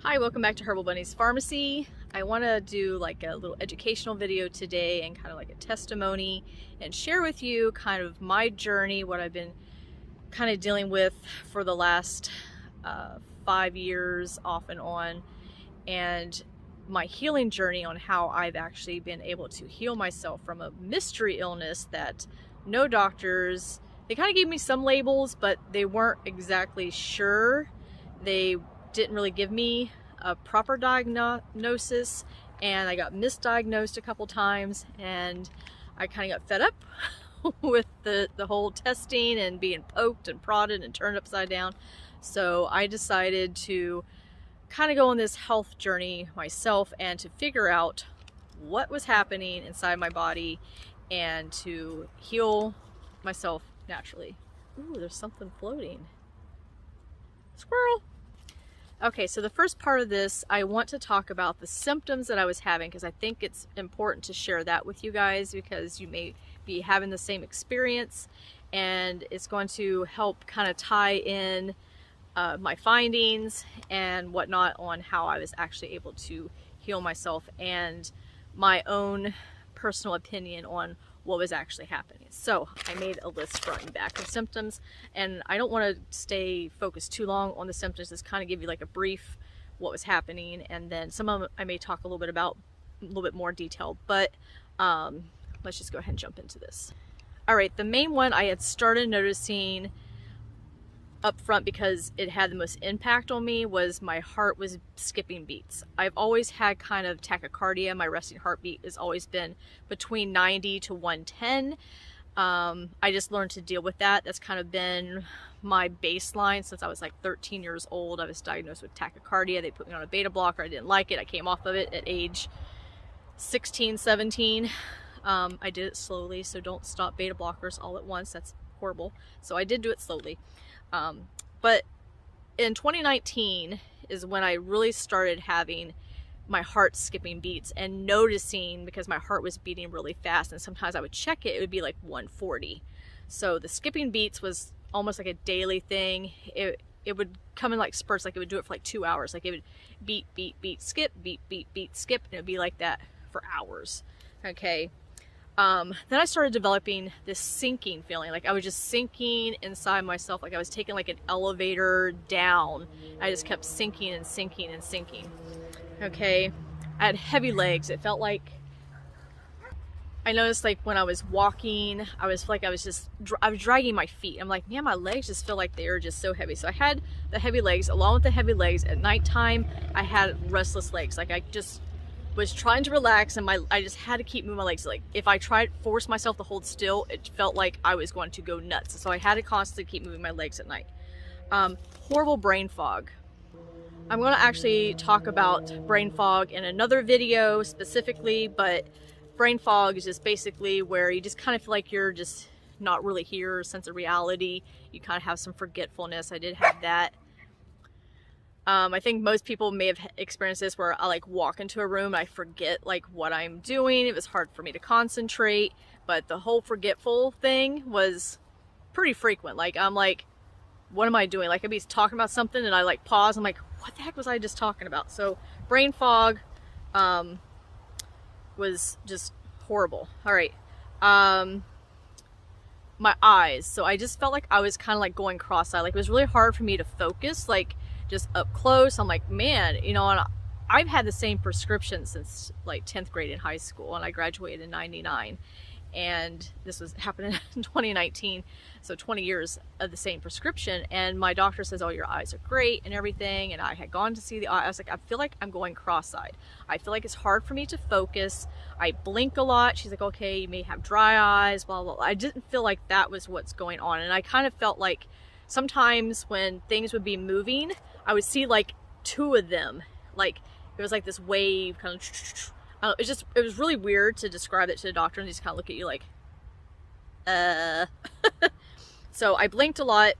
Hi, welcome back to Herbal Bunny's Pharmacy. I want to do like a little educational video today and kind of like a testimony and share with you kind of my journey, what I've been kind of dealing with for the last 5 years off and on, and my healing journey on how I've actually been able to heal myself from a mystery illness that no doctors, they kind of gave me some labels, but they weren't exactly sure. They didn't really give me a proper diagnosis, and I got misdiagnosed a couple times, and I kind of got fed up with the whole testing and being poked and prodded and turned upside down. So I decided to kind of go on this health journey myself and to figure out what was happening inside my body and to heal myself naturally. Ooh, there's something floating. Squirrel! Okay, so the first part of this, I want to talk about the symptoms that I was having, because I think it's important to share that with you guys, because you may be having the same experience, and it's going to help kind of tie in my findings and whatnot on how I was actually able to heal myself and my own personal opinion on what was actually happening. So I made a list front and back of symptoms, and I don't want to stay focused too long on the symptoms, just kind of give you like a brief what was happening, and then some of them I may talk a little bit about a little bit more detailed, but let's just go ahead and jump into this. All right, the main one I had started noticing up front because it had the most impact on me was my heart was skipping beats. I've always had kind of tachycardia. My resting heartbeat has always been between 90 to 110. I just learned to deal with that. That's kind of been my baseline since I was like 13 years old. I was diagnosed with tachycardia. They put me on a beta blocker. I didn't like it. I came off of it at age 16, 17. I did it slowly, so don't stop beta blockers all at once. That's horrible. So I did do it slowly. But in 2019 is when I really started having my heart skipping beats and noticing, because my heart was beating really fast, and sometimes I would check it, it would be like 140. So the skipping beats was almost like a daily thing. It would come in like spurts, like it would do it for like 2 hours. Like it would beat, beat, beat, skip, beat, beat, beat, skip, and it would be like that for hours. Okay. Then I started developing this sinking feeling, like I was just sinking inside myself, like I was taking like an elevator down. I just kept sinking and sinking and sinking. Okay, I had heavy legs. It felt like, I noticed like when I was walking, I was dragging my feet. I'm like, man, my legs just feel like they are just so heavy. So I had the heavy legs. Along with the heavy legs, at nighttime, I had restless legs. Like I just was trying to relax, and I just had to keep moving my legs. Like if I forced myself to hold still, it felt like I was going to go nuts. So I had to constantly keep moving my legs at night. Horrible brain fog. I'm going to actually talk about brain fog in another video specifically, but brain fog is just basically where you just kind of feel like you're just not really here, sense of reality. You kind of have some forgetfulness. I did have that. I think most people may have experienced this, where I like walk into a room and I forget like what I'm doing. It was hard for me to concentrate, but the whole forgetful thing was pretty frequent. Like I'm like, what am I doing? Like I'd be talking about something and I like pause. I'm like, what the heck was I just talking about? So brain fog was just horrible. All right. My eyes. So I just felt like I was kind of like going cross-eyed. Like it was really hard for me to focus, like just up close. I'm like, man, you know, and I've had the same prescription since like 10th grade in high school, and I graduated in 99, and this was happening in 2019, so 20 years of the same prescription. And my doctor says, oh, your eyes are great and everything, and I had gone to see the eye. I was like, I feel like I'm going cross-eyed. I feel like it's hard for me to focus. I blink a lot. She's like, okay, you may have dry eyes, blah, blah, blah. I didn't feel like that was what's going on, and I kind of felt like sometimes when things would be moving, I would see like two of them. Like it was like this wave kind of, it was really weird to describe it to the doctor, and they just kind of look at you like, So I blinked a lot,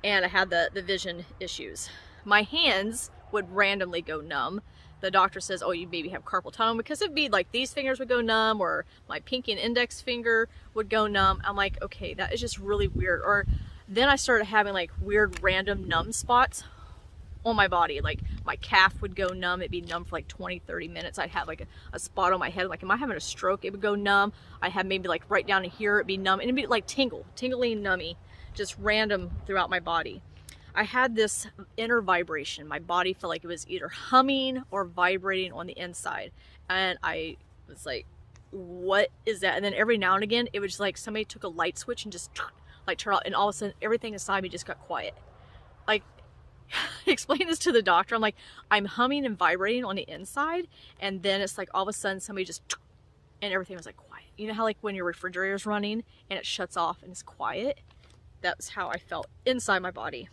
and I had the vision issues. My hands would randomly go numb. The doctor says, oh, you maybe have carpal tunnel, because it'd be like these fingers would go numb, or my pinky and index finger would go numb. I'm like, okay, that is just really weird. Or then I started having like weird random numb spots on my body. Like my calf would go numb. It'd be numb for like 20-30 minutes. I'd have like a spot on my head, like am I having a stroke? It would go numb. I had maybe like right down to here, it'd be numb, and it'd be like tingly and nummy, just random throughout my body. I had this inner vibration. My body felt like it was either humming or vibrating on the inside, and I was like, what is that? And then every now and again it was just like somebody took a light switch and just like turn off, and all of a sudden everything inside me just got quiet. Like, explain this to the doctor. I'm like, I'm humming and vibrating on the inside, and then it's like all of a sudden somebody just, and everything was like quiet. You know how like when your refrigerator's running and it shuts off and it's quiet? That's how I felt inside my body.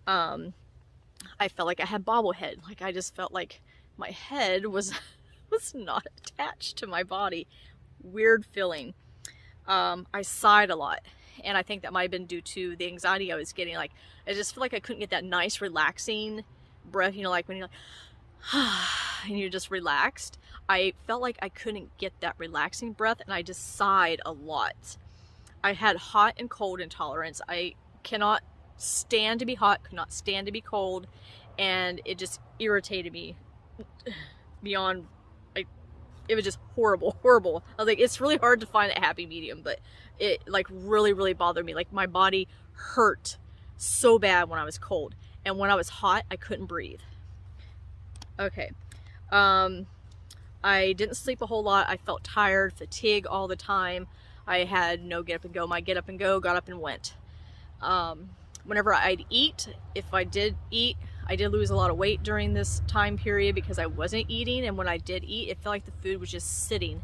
I felt like I had bobblehead. Like I just felt like my head was not attached to my body. Weird feeling. I sighed a lot, and I think that might have been due to the anxiety I was getting. Like I just feel like I couldn't get that nice relaxing breath, you know, like when you're like and you're just relaxed. I felt like I couldn't get that relaxing breath, and I just sighed a lot. I had hot and cold intolerance. I cannot stand to be hot, could not stand to be cold, and it just irritated me beyond, like, it was just horrible. I was like, it's really hard to find a happy medium, but it like really bothered me. Like my body hurt so bad when I was cold, and when I was hot I couldn't breathe. Okay. I didn't sleep a whole lot. I felt tired, fatigue all the time. I had no get up and go. My get up and go got up and went. Whenever I'd eat, if I did eat, I did lose a lot of weight during this time period because I wasn't eating, and when I did eat, it felt like the food was just sitting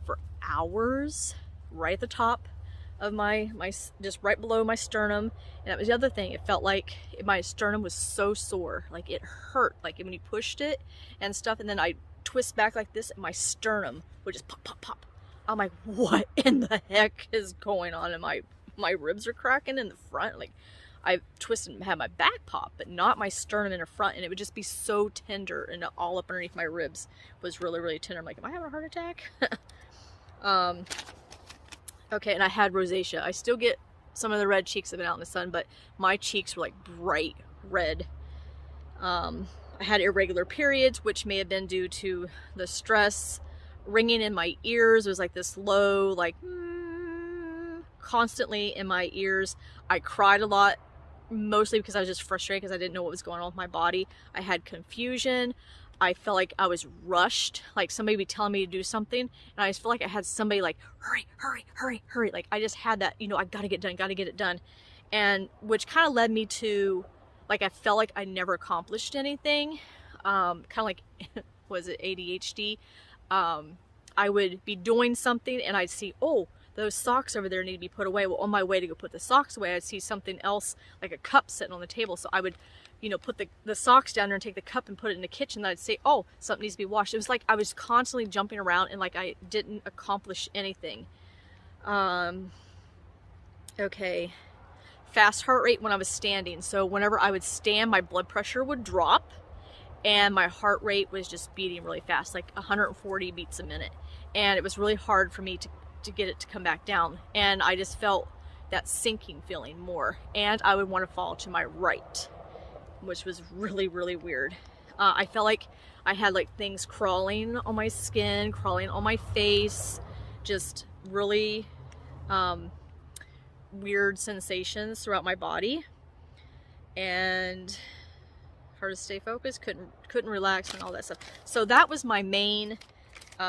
for hours right at the top of my just right below my sternum. And that was the other thing. It felt like my sternum was so sore, like it hurt, like when you pushed it and stuff, and then I twist back like this and my sternum would just pop. I'm like, what in the heck is going on? And my ribs are cracking in the front. Like I twisted and had my back pop, but not my sternum in the front, and it would just be so tender, and all up underneath my ribs was really tender. I'm like, am I having a heart attack? Okay, and I had rosacea. I still get some of the red cheeks have been out in the sun, but my cheeks were like bright red. I had irregular periods, which may have been due to the stress. Ringing in my ears, it was like this low, like constantly in my ears. I cried a lot, mostly because I was just frustrated because I didn't know what was going on with my body. I had confusion. I felt like I was rushed, like somebody would be telling me to do something, and I just felt like I had somebody like, hurry. Like I just had that, you know, I gotta get it done. And which kind of led me to, like, I felt like I never accomplished anything. Kind of like, was it ADHD? I would be doing something and I'd see, oh, those socks over there need to be put away. Well, on my way to go put the socks away, I'd see something else, like a cup sitting on the table. So I would, you know, put the socks down there and take the cup and put it in the kitchen. And I'd say, oh, something needs to be washed. It was like I was constantly jumping around and like I didn't accomplish anything. Okay. Fast heart rate when I was standing. So whenever I would stand, my blood pressure would drop and my heart rate was just beating really fast, like 140 beats a minute. And it was really hard for me to get it to come back down. And I just felt that sinking feeling more. And I would want to fall to my right, which was really weird. I felt like I had like things crawling on my skin, crawling on my face, just really weird sensations throughout my body, and hard to stay focused, couldn't relax and all that stuff. So that was my main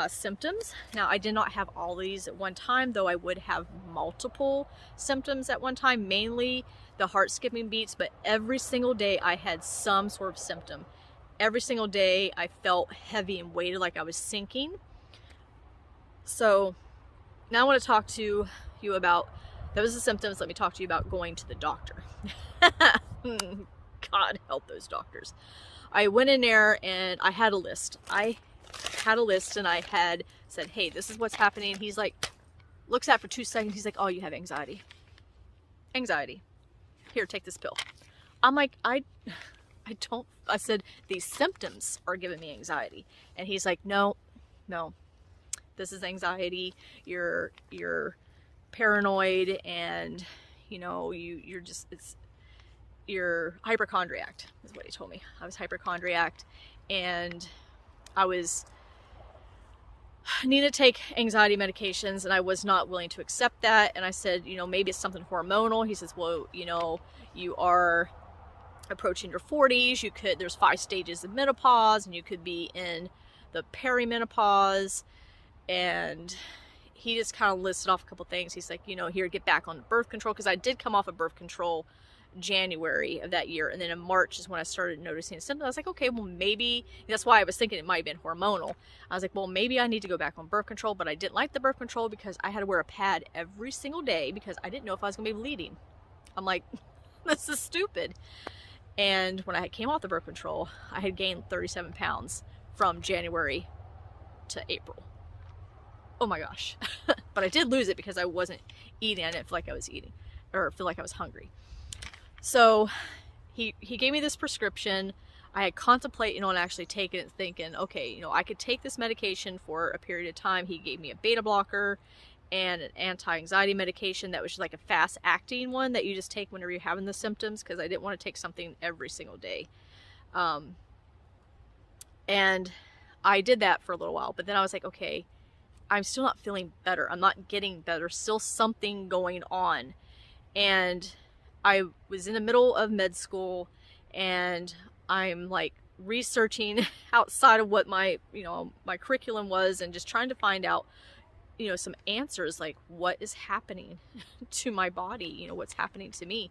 symptoms. Now I did not have all these at one time, though I would have multiple symptoms at one time, mainly the heart skipping beats, but every single day I had some sort of symptom. Every single day I felt heavy and weighted, like I was sinking. So now I want to talk to you about, those are the symptoms. Let me talk to you about going to the doctor. God help those doctors. I went in there and I had a list. I had said, hey, this is what's happening. He's like, looks at it for 2 seconds. He's like, oh, you have anxiety. Anxiety. Here, take this pill. I'm like, I said, these symptoms are giving me anxiety. And he's like, no, this is anxiety. You're paranoid, and you know, you're just, you're hypochondriac, is what he told me. I was hypochondriac, and I needed to take anxiety medications, and I was not willing to accept that. And I said, you know, maybe it's something hormonal. He says, well, you know, you are approaching your 40s. There's 5 stages of menopause, and you could be in the perimenopause. And he just kind of listed off a couple things. He's like, you know, here, get back on birth control, because I did come off of birth control January of that year, and then in March is when I started noticing symptoms. I was like, okay, well, maybe that's why I was thinking it might have been hormonal. I was like, well, maybe I need to go back on birth control. But I didn't like the birth control because I had to wear a pad every single day because I didn't know if I was gonna be bleeding. I'm like, this is stupid. And when I came off the birth control, I had gained 37 pounds from January to April. Oh my gosh. But I did lose it because I wasn't eating. I didn't feel like I was eating or feel like I was hungry. So he gave me this prescription. I had contemplated, you know, and actually taken it, thinking, okay, you know, I could take this medication for a period of time. He gave me a beta blocker and an anti-anxiety medication that was just like a fast-acting one that you just take whenever you're having the symptoms, because I didn't want to take something every single day. And I did that for a little while, but then I was like, okay, I'm still not feeling better. I'm not getting better. Still something going on. And I was in the middle of med school, and I'm like researching outside of what my, you know, my curriculum was, and just trying to find out, you know, some answers, like what is happening to my body, you know, what's happening to me.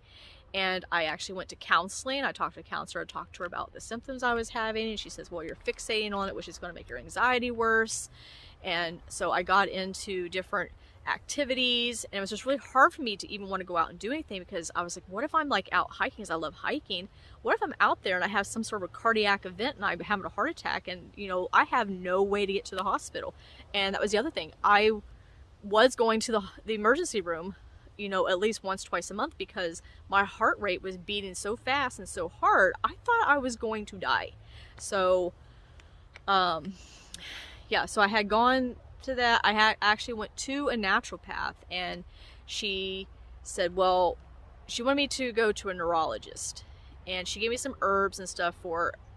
And I actually went to counseling. I talked to a counselor. I talked to her about the symptoms I was having, and she says, well, you're fixating on it, which is going to make your anxiety worse. And so I got into different activities, and it was just really hard for me to even want to go out and do anything, because I was like, what if I'm like out hiking, because I love hiking. What if I'm out there and I have some sort of a cardiac event and I'm having a heart attack, and, you know, I have no way to get to the hospital. And that was the other thing. I was going to the emergency room, you know, at least once, twice a month, because my heart rate was beating so fast and so hard, I thought I was going to die. So, yeah, so I had gone to that. I had actually went to a naturopath, and she said, well, she wanted me to go to a neurologist, and she gave me some herbs and stuff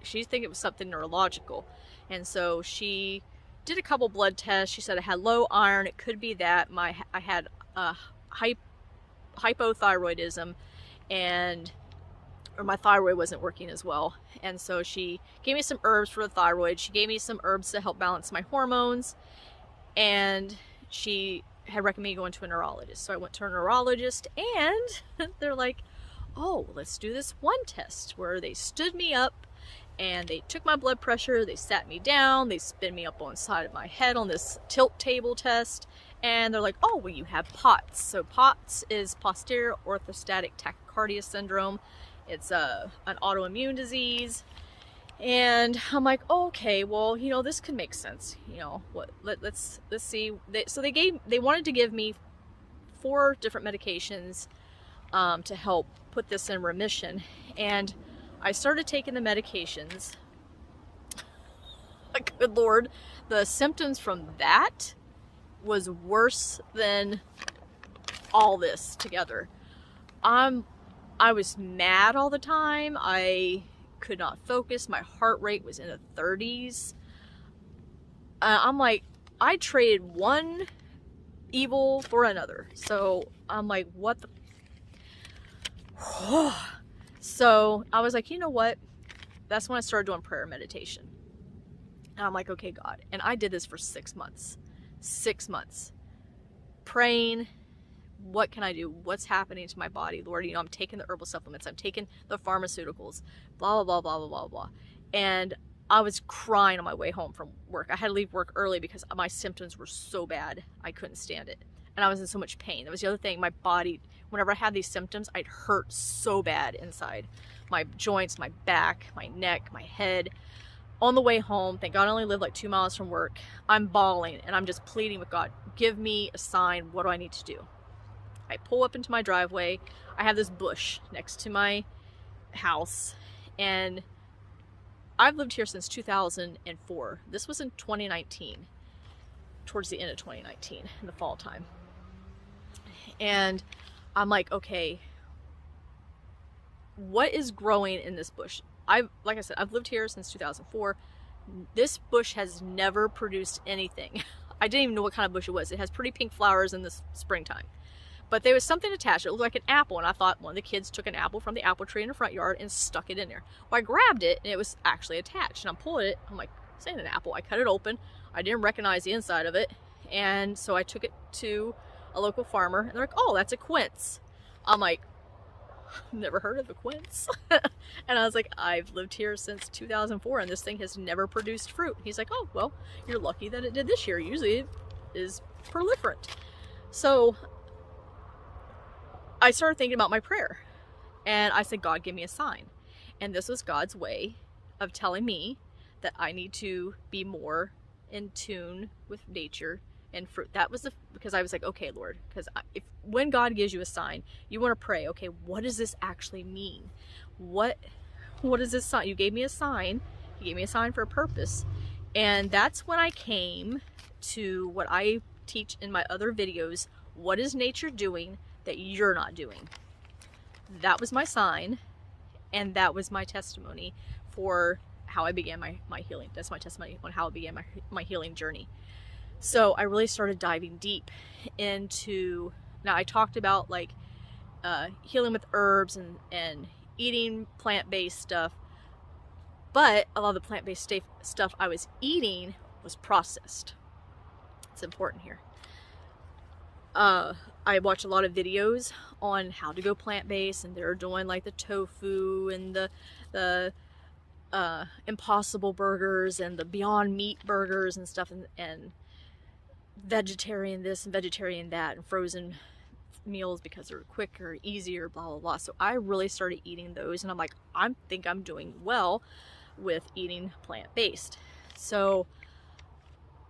she think it was something neurological. And so she did a couple blood tests. She said I had low iron. It could be that I had hypothyroidism, or my thyroid wasn't working as well. And so she gave me some herbs for the thyroid. She gave me some herbs to help balance my hormones, and she had recommended going to a neurologist. So I went to a neurologist, and they're like, oh, let's do this one test, where they stood me up and they took my blood pressure, they sat me down, they spin me up on the side of my head on this tilt table test, and they're like, oh, well, you have POTS. So POTS is posterior orthostatic tachycardia syndrome. It's an autoimmune disease. And I'm like, oh, okay, well, you know, this could make sense. You know, let's see. So they wanted to give me 4 different medications to help put this in remission. And I started taking the medications. Good Lord, the symptoms from that was worse than all this together. I was mad all the time. I could not focus. My heart rate was in the 30s. I'm like, I traded one evil for another. So I'm like, what the? So I was like, you know what? That's when I started doing prayer meditation. And I'm like, okay, God. And I did this for 6 months. 6 months. Praying. What can I do? What's happening to my body? Lord, you know, I'm taking the herbal supplements. I'm taking the pharmaceuticals. Blah, blah, blah, blah, blah, blah. And I was crying on my way home from work. I had to leave work early because my symptoms were so bad. I couldn't stand it. And I was in so much pain. That was the other thing. My body, whenever I had these symptoms, I'd hurt so bad inside. My joints, my back, my neck, my head. On the way home, thank God I only lived like 2 miles from work, I'm bawling and I'm just pleading with God, give me a sign. What do I need to do? I pull up into my driveway. I have this bush next to my house, and I've lived here since 2004. This was in 2019, towards the end of 2019, in the fall time. And I'm like, okay, what is growing in this bush? Like I said, I've lived here since 2004. This bush has never produced anything. I didn't even know what kind of bush it was. It has pretty pink flowers in the springtime. But there was something attached. It looked like an apple, and I thought one of the kids took an apple from the apple tree in the front yard and stuck it in there. Well, I grabbed it, and it was actually attached. And I'm pulling it. I'm like, this ain't an apple. I cut it open. I didn't recognize the inside of it. And so I took it to a local farmer, and they're like, oh, that's a quince. I'm like, never heard of a quince. And I was like, I've lived here since 2004 and this thing has never produced fruit. He's like, oh, well, you're lucky that it did this year. Usually it is proliferant. So I started thinking about my prayer, and I said, God, give me a sign. And this was God's way of telling me that I need to be more in tune with nature and fruit. That was because I was like, okay, Lord, because when God gives you a sign, you want to pray, okay, what does this actually mean? What is this sign? You gave me a sign. You gave me a sign for a purpose. And that's when I came to what I teach in my other videos. What is nature doing that you're not doing? That was my sign, and that was my testimony for how I began my healing. That's my testimony on how I began my healing journey. So I really started diving deep into, now I talked about like healing with herbs and eating plant-based stuff, but a lot of the plant-based stuff I was eating was processed. It's important here. I watch a lot of videos on how to go plant-based, and they're doing like the tofu and the Impossible burgers and the Beyond Meat burgers and stuff, and vegetarian this and vegetarian that, and frozen meals because they're quicker, easier, blah blah blah. So I really started eating those, and I'm like, I think I'm doing well with eating plant-based. So,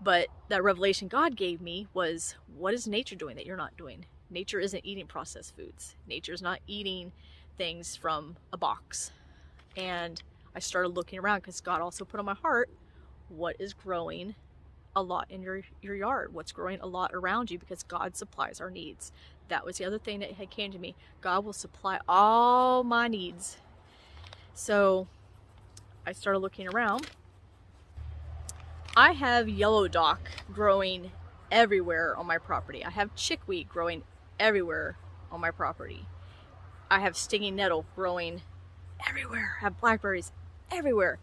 but that revelation God gave me was, what is nature doing that you're not doing? Nature isn't eating processed foods. Nature's not eating things from a box. And I started looking around, because God also put on my heart, what is growing a lot in your yard? What's growing a lot around you? Because God supplies our needs. That was the other thing that had came to me. God will supply all my needs. So I started looking around. I have yellow dock growing everywhere on my property. I have chickweed growing everywhere on my property. I have stinging nettle growing everywhere. I have blackberries everywhere.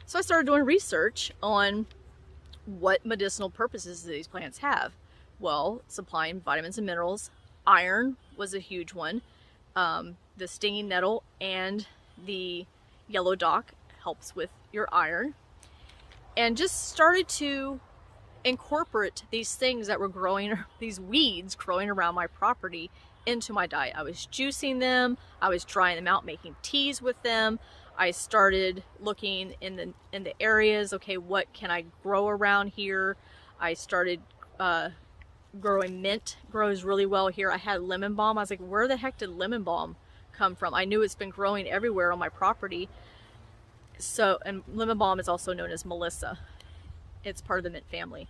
So I started doing research on what medicinal purposes these plants have. Well, supplying vitamins and minerals. Iron was a huge one. The stinging nettle and the yellow dock helps with your iron. And just started to incorporate these things that were growing, these weeds growing around my property, into my diet. I was juicing them. I was drying them out, making teas with them. I started looking in the areas, okay, what can I grow around here? I started growing mint, grows really well here. I had lemon balm. I was like, where the heck did lemon balm come from? I knew it's been growing everywhere on my property. So, and lemon balm is also known as Melissa. It's part of the mint family.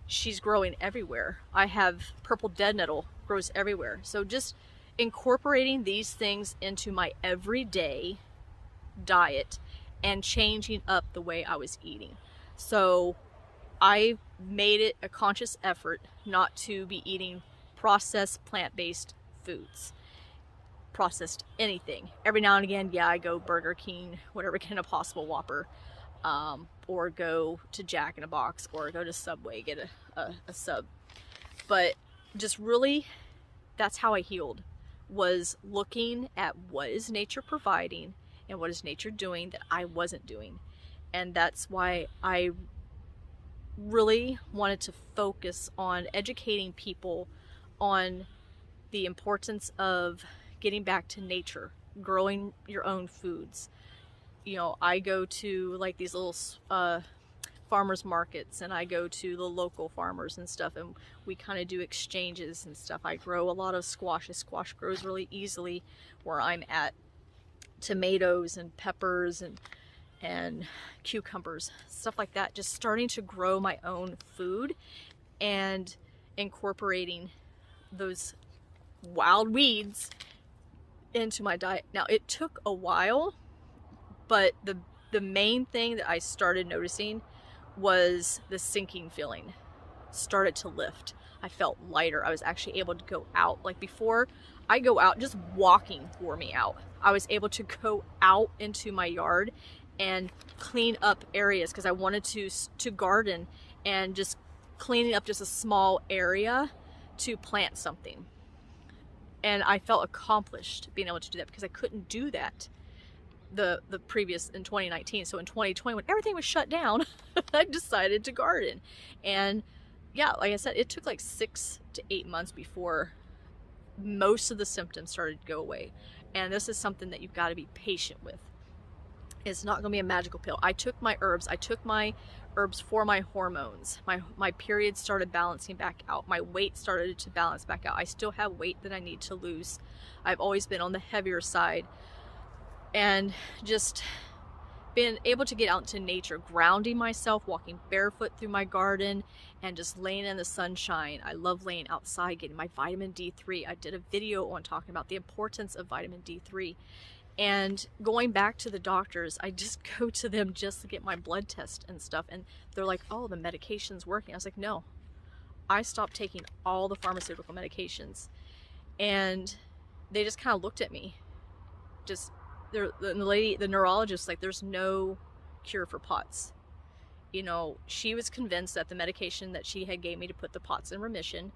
She's growing everywhere. I have purple dead nettle, grows everywhere. So just incorporating these things into my everyday diet and changing up the way I was eating. So I made it a conscious effort not to be eating processed plant-based foods, processed anything. Every now and again, yeah, I go Burger King, whatever, get an Impossible Whopper, or go to Jack in a Box, or go to Subway, get a sub. But just really, that's how I healed, was looking at what is nature providing and what is nature doing that I wasn't doing. And that's why I really wanted to focus on educating people on the importance of getting back to nature, growing your own foods. You know, I go to like these little farmers markets, and I go to the local farmers and stuff, and we kind of do exchanges and stuff. I grow a lot of squash. Squash grows really easily where I'm at. Tomatoes and peppers and cucumbers, stuff like that. Just starting to grow my own food and incorporating those wild weeds into my diet. Now, it took a while, but the main thing that I started noticing was the sinking feeling started to lift. I felt lighter. I was actually able to go out. Like before, I go out, just walking wore me out. I was able to go out into my yard and clean up areas because I wanted to garden, and just cleaning up just a small area to plant something. And I felt accomplished being able to do that because I couldn't do that the previous in 2019. So in 2020, when everything was shut down, I decided to garden. And yeah, like I said, it took like 6 to 8 months before most of the symptoms started to go away. And this is something that you've got to be patient with. It's not going to be a magical pill. I took my herbs. I took my herbs for my hormones. My period started balancing back out. My weight started to balance back out. I still have weight that I need to lose. I've always been on the heavier side. And just being able to get out into nature, grounding myself, walking barefoot through my garden, and just laying in the sunshine. I love laying outside, getting my vitamin D3. I did a video on talking about the importance of vitamin D3. And going back to the doctors, I just go to them just to get my blood test and stuff. And they're like, oh, the medication's working. I was like, no, I stopped taking all the pharmaceutical medications. And they just kind of looked at me. The neurologist, like, there's no cure for POTS. You know, she was convinced that the medication that she had gave me to put the POTS in remission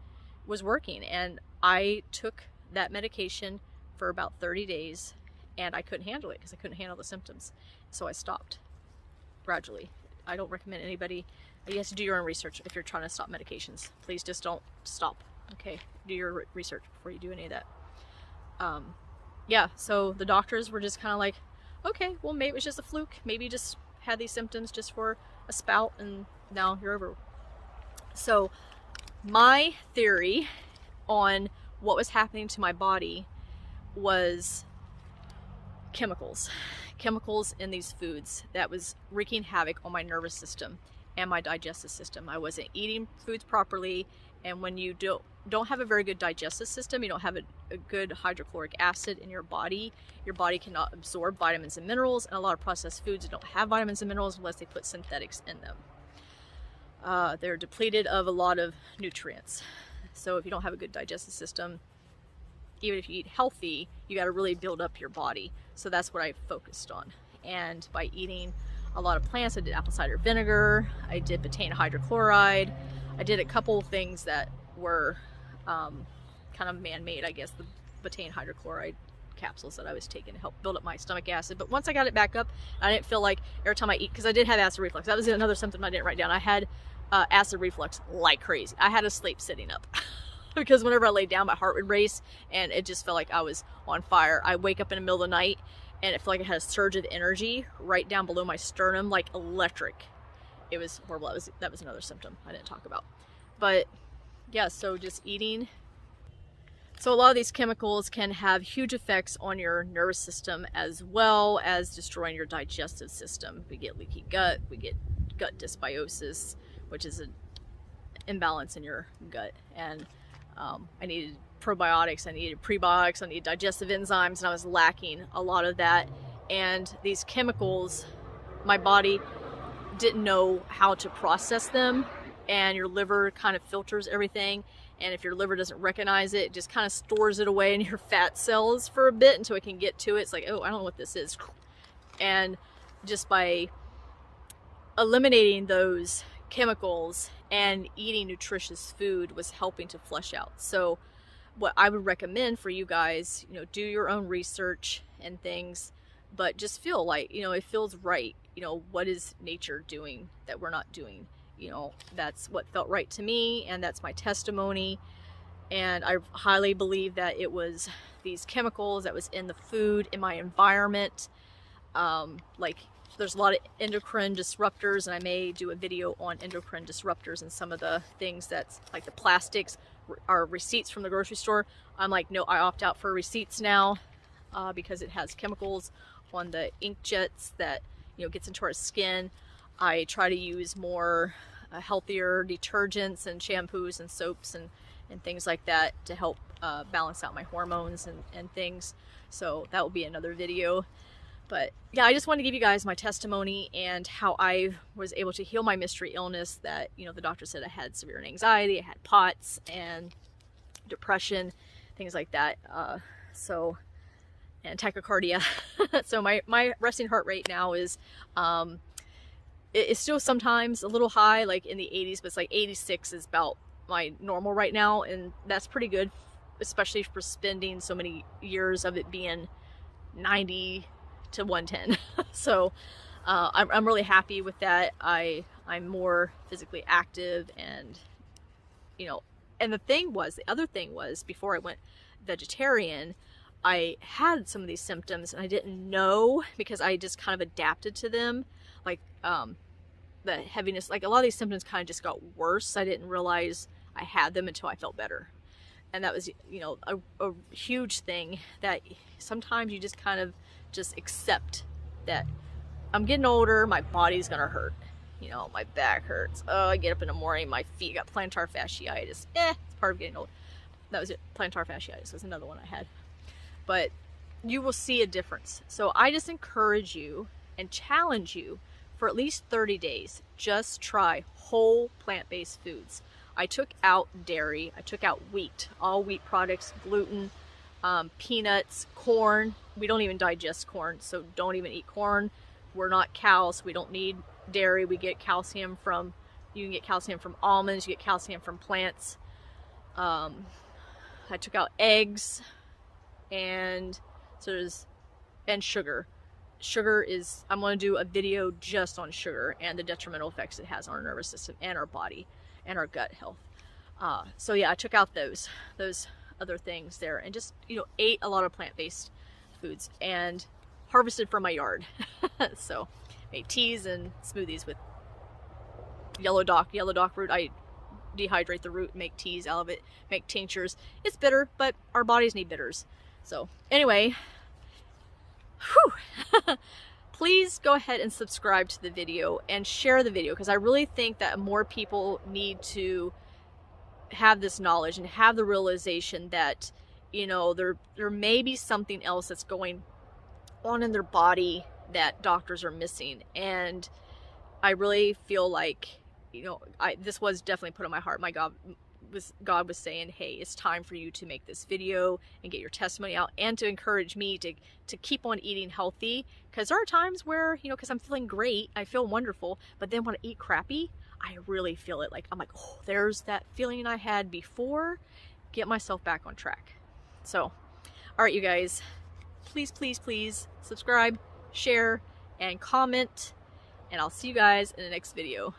was working. And I took that medication for about 30 days. And I couldn't handle it because I couldn't handle the symptoms. So I stopped gradually. I don't recommend anybody, you have to do your own research if you're trying to stop medications. Please just don't stop, okay? Do your research before you do any of that. Yeah, so the doctors were just kind of like, okay, well, maybe it's just a fluke. Maybe you just had these symptoms just for a spout and now you're over. So my theory on what was happening to my body was chemicals in these foods that was wreaking havoc on my nervous system and my digestive system. I wasn't eating foods properly, and when you don't have a very good digestive system, you don't have a good hydrochloric acid in your body cannot absorb vitamins and minerals, and a lot of processed foods don't have vitamins and minerals unless they put synthetics in them. They're depleted of a lot of nutrients. So if you don't have a good digestive system, even if you eat healthy, you got to really build up your body. So that's what I focused on. And by eating a lot of plants, I did apple cider vinegar, I did betaine hydrochloride, I did a couple of things that were kind of man-made, I guess, the betaine hydrochloride capsules that I was taking to help build up my stomach acid. But once I got it back up, I didn't feel like every time I eat, because I did have acid reflux. That was another symptom I didn't write down. I had acid reflux like crazy. I had to sleep sitting up. Because whenever I laid down, my heart would race and it just felt like I was on fire. I wake up in the middle of the night and it felt like I had a surge of energy right down below my sternum, like electric. It was horrible. That was another symptom I didn't talk about. But yeah, so just eating. So a lot of these chemicals can have huge effects on your nervous system as well as destroying your digestive system. We get leaky gut, we get gut dysbiosis, which is an imbalance in your gut. And I needed probiotics, I needed prebiotics, I needed digestive enzymes, and I was lacking a lot of that. And these chemicals, my body didn't know how to process them, and your liver kind of filters everything. And if your liver doesn't recognize it, it just kind of stores it away in your fat cells for a bit until it can get to it. It's like, oh, I don't know what this is. And just by eliminating those chemicals and eating nutritious food was helping to flush out. So what I would recommend for you guys, do your own research and things, but just feel like, it feels right. What is nature doing that we're not doing? That's what felt right to me, and that's my testimony. And I highly believe that it was these chemicals that was in the food, in my environment. Like there's a lot of endocrine disruptors, and I may do a video on endocrine disruptors and some of the things that's like the plastics are receipts from the grocery store. I'm like, no, I opt out for receipts now because it has chemicals on the ink jets that gets into our skin. I try to use more healthier detergents and shampoos and soaps and things like that to help balance out my hormones and things. So that will be another video. But yeah, I just want to give you guys my testimony and how I was able to heal my mystery illness that, you know, the doctor said I had severe anxiety, I had POTS and depression, things like that. And tachycardia. So my resting heart rate now is, it's still sometimes a little high, like in the 80s, but it's like 86 is about my normal right now. And that's pretty good, especially for spending so many years of it being 90 to 110. So I'm really happy with that. I'm more physically active, and you know, and the other thing was before I went vegetarian, I had some of these symptoms and I didn't know because I just kind of adapted to them, like the heaviness, like a lot of these symptoms kind of just got worse. I didn't realize I had them until I felt better. And that was, you know, a huge thing, that sometimes you just kind of just accept that I'm getting older, my body's gonna hurt. You know, my back hurts. Oh, I get up in the morning, my feet got plantar fasciitis. It's part of getting old. That was it. Plantar fasciitis was another one I had. But you will see a difference. So I just encourage you and challenge you for at least 30 days. Just try whole plant-based foods. I took out dairy, I took out wheat, all wheat products, gluten, peanuts, corn. We don't even digest corn, so don't even eat corn. We're not cows, we don't need dairy. We get calcium from, you can get calcium from almonds, you get calcium from plants. I took out eggs, and sugar. Sugar is, I'm going to do a video just on sugar and the detrimental effects it has on our nervous system and our body and our gut health. So yeah, I took out those other things there, and just, you know, ate a lot of plant-based foods and harvested from my yard. So made teas and smoothies with yellow dock root. I dehydrate the root, make teas out of it, make tinctures. It's bitter, but our bodies need bitters. So anyway, please go ahead and subscribe to the video and share the video, because I really think that more people need to have this knowledge and have the realization that, you know, there may be something else that's going on in their body that doctors are missing. And I really feel like, you know, this was definitely put on my heart. God was saying, hey, it's time for you to make this video and get your testimony out, and to encourage me to keep on eating healthy. Because there are times where, you know, because I'm feeling great, I feel wonderful, but then when I eat crappy, I really feel it. Like, I'm like, oh, there's that feeling I had before. Get myself back on track. So, all right, you guys, please, please, please subscribe, share, and comment, and I'll see you guys in the next video.